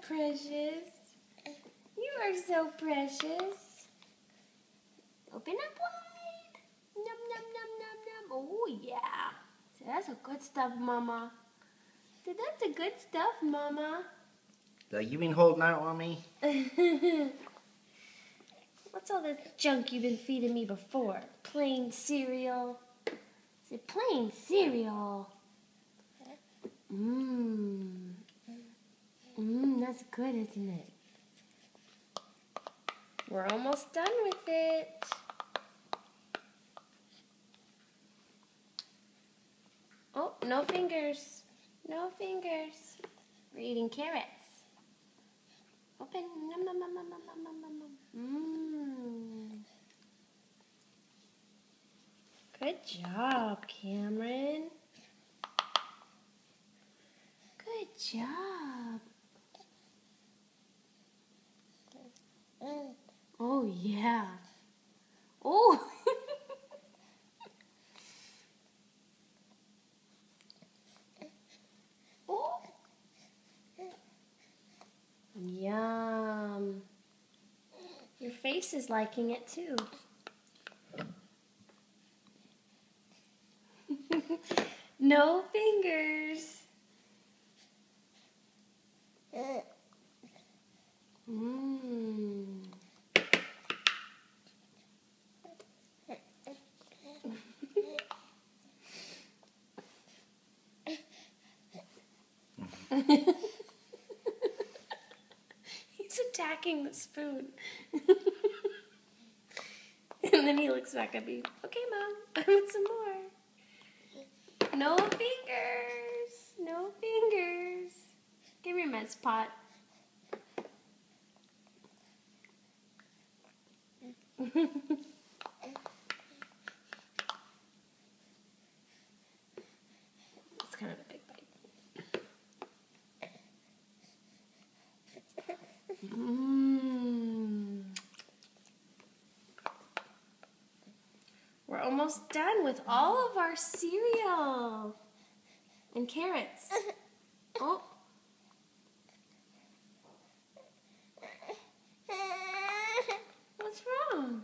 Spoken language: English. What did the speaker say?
precious. You are so precious. Open up wide. Num, num, num, num, num. Oh, yeah. So that's a good stuff, Mama. So that's a good stuff, Mama. So you been holding out on me? What's all this junk you've been feeding me before? Plain cereal. Is it plain cereal? That's good, isn't it? We're almost done with it. Oh, no fingers. No fingers. We're eating carrots. Open. Nom, nom, nom, nom, nom, nom, nom, nom. Good job, Cameron. Good job. Oh, yeah. Oh. Oh. Yum. Your face is liking it too. No fingers. He's attacking the spoon. And then he looks back at me. Okay, Mom, I want some more. No fingers. No fingers. Give me your mess pot. It's kind of a big bite. We're almost done with all of our cereal and carrots. Oh. What's wrong?